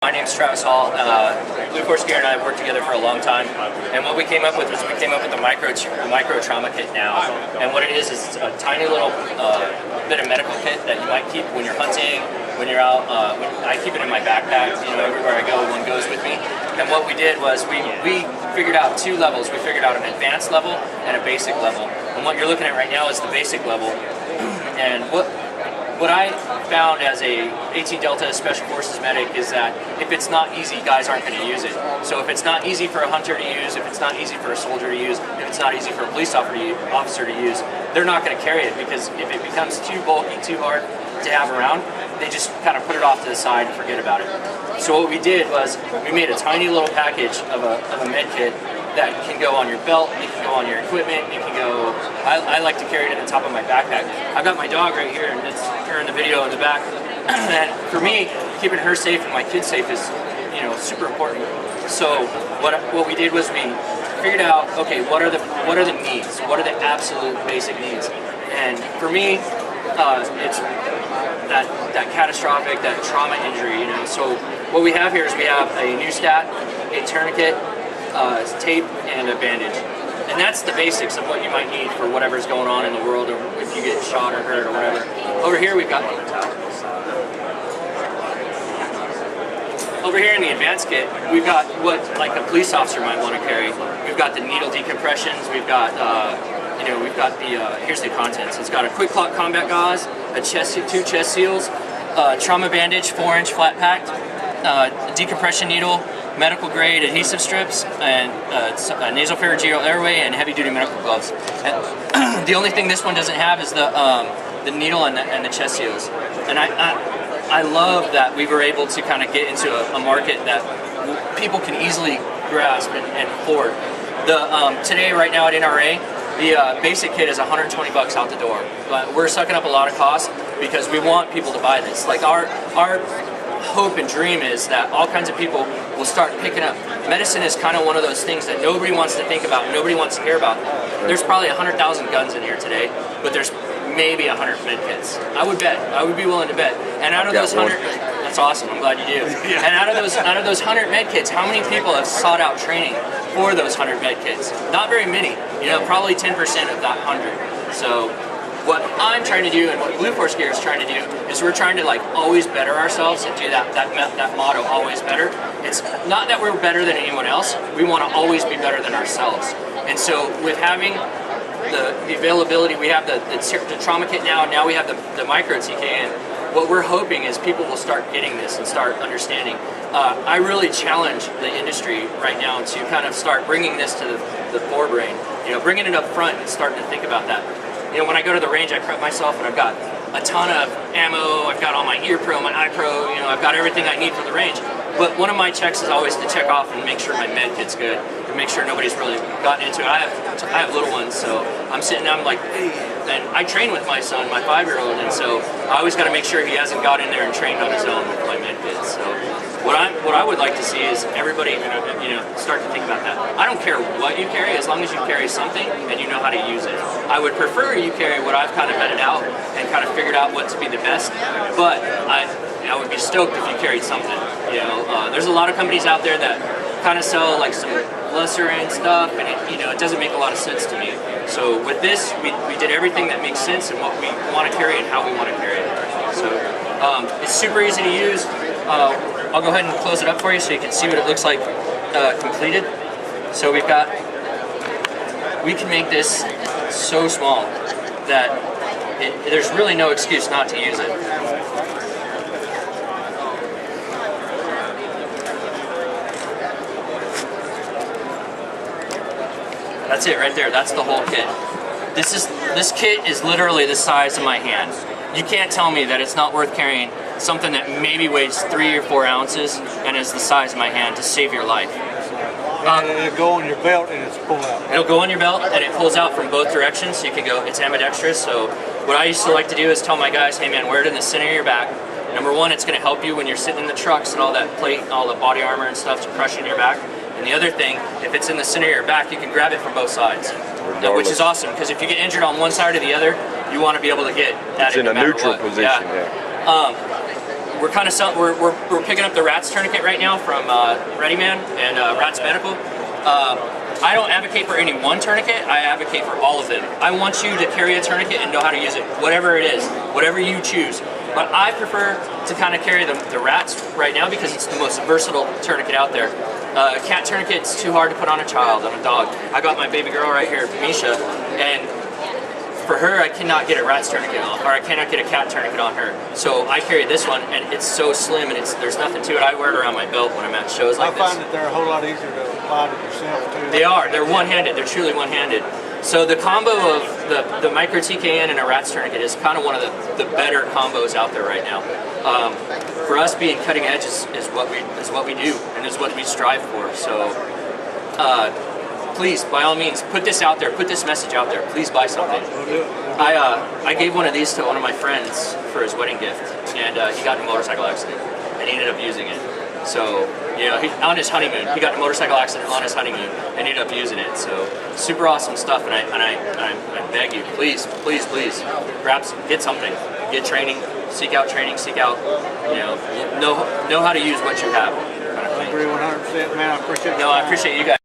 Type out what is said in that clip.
My name's Travis Hall. Blue Force Gear and I have worked together for a long time, and what we came up with was the micro trauma kit now. And what it is a tiny little bit of medical kit that you might keep when you're hunting, when you're out. I keep it in my backpack. You know, everywhere I go, one goes with me. And what we did was we figured out two levels. We figured out an advanced level and a basic level. And what you're looking at right now is the basic level. And what I found as a AT Delta Special Forces medic is that if it's not easy, guys aren't going to use it. So if it's not easy for a hunter to use, if it's not easy for a soldier to use, if it's not easy for a police officer to use, they're not going to carry it, because if it becomes too bulky, too hard to have around, they just kind of put it off to the side and forget about it. So what we did was we made a tiny little package of a med kit that can go on your belt, it can go on your equipment, it can go, I like to carry it at the top of my backpack. I've got my dog right here, and it's her in the video in the back. And for me, keeping her safe and my kids safe is, you know, super important. So what we did was we figured out, okay, what are the needs? What are the absolute basic needs? And for me, it's that catastrophic, that trauma injury, you know. So what we have here is we have a new stat, a tourniquet, tape, and a bandage. And that's the basics of what you might need for whatever's going on in the world, or if you get shot or hurt or whatever. Over here we've got in the advanced kit, we've got what like a police officer might want to carry. We've got the needle decompressions, we've got we've got the here's the contents. It's got a quick clot combat gauze, two chest seals, trauma bandage, 4-inch flat packed, decompression needle, medical grade adhesive strips, and nasopharyngeal airway, and heavy duty medical gloves. And the only thing this one doesn't have is the needle and the chest seals. And I love that we were able to kind of get into a market that people can easily grasp and afford. Today, right now at NRA, the basic kit is $120 out the door. But we're sucking up a lot of costs because we want people to buy this. Like our hope and dream is that all kinds of people will start picking up. Medicine is kind of one of those things that nobody wants to think about, nobody wants to hear about. There's probably 100,000 guns in here today, but there's maybe 100 med kits. I would be willing to bet. And out of those 100, that's awesome, I'm glad you do. Yeah. And out of those 100 med kits, how many people have sought out training for those 100 med kits? Not very many, you know, probably 10% of that 100. So what I'm trying to do, and what Blue Force Gear is trying to do, is we're trying to like always better ourselves and do that motto, always better. It's not that we're better than anyone else, we want to always be better than ourselves. And so with having the availability, we have the trauma kit now, and now we have the micro TK, and what we're hoping is people will start getting this and start understanding. I really challenge the industry right now to kind of start bringing this to the forebrain, you know, bringing it up front and starting to think about that. You know, when I go to the range, I prep myself, and I've got a ton of ammo, I've got all my ear pro, my eye pro, you know, I've got everything I need for the range. But one of my checks is always to check off and make sure my med kit's good, and make sure nobody's really gotten into it. I have little ones, so I'm sitting down, I'm like, hey, and I train with my son, my 5-year-old, and so I always got to make sure he hasn't got in there and trained on his own with my med kit. So what I would like to see is everybody, you know, start to think about that. I don't care what you carry, as long as you carry something and you know how to use it. I would prefer you carry what I've kind of vetted out and kind of figured out what to be the best, but I would be stoked if you carried something. You know, there's a lot of companies out there that kind of sell like some lesser end stuff, and it doesn't make a lot of sense to me. So with this, we did everything that makes sense and what we want to carry and how we want to carry it. So it's super easy to use. I'll go ahead and close it up for you so you can see what it looks like completed. So we can make this so small that there's really no excuse not to use it. That's it right there, that's the whole kit. This kit is literally the size of my hand. You can't tell me that it's not worth carrying something that maybe weighs 3 or 4 ounces and is the size of my hand to save your life. It'll go on your belt and it's pulled out. It'll go on your belt and it pulls out from both directions, so you can go, it's ambidextrous. So what I used to like to do is tell my guys, hey man, wear it in the center of your back. Number one, it's going to help you when you're sitting in the trucks and all that plate, all the body armor and stuff to crush in your back. And the other thing, if it's in the center of your back, you can grab it from both sides, which is awesome, because if you get injured on one side or the other, you want to be able to get that in a neutral position. Yeah. we're kind of we're picking up the RAATS tourniquet right now from Ready Man and RAATS Medical. I don't advocate for any one tourniquet, I advocate for all of them. I want you to carry a tourniquet and know how to use it, whatever it is, whatever you choose. But I prefer to kind of carry the RAATS right now because it's the most versatile tourniquet out there. A cat tourniquet's too hard to put on a child, on a dog. I got my baby girl right here, Misha, and for her I cannot get a RAATS tourniquet on, or I cannot get a cat tourniquet on her. So I carry this one, and it's so slim, and there's nothing to it. I wear it around my belt when I'm at shows like this. I find that they're a whole lot easier to apply to yourself too. They are. They're one-handed. They're truly one-handed. So the combo of the micro TKN and a RAATS tourniquet is kind of one of the better combos out there right now. For us, being cutting edge is what we do, and is what we strive for. So please, by all means, put this out there. Put this message out there. Please buy something. I gave one of these to one of my friends for his wedding gift, and he got in a motorcycle accident, and he ended up using it. So, you know, on his honeymoon, he got in a motorcycle accident on his honeymoon and ended up using it. So, super awesome stuff, and I beg you, please, please, please, get something, get training, seek out, you know how to use what you have. Kind of thing. I agree 100%, man. I appreciate it. No, I appreciate you guys.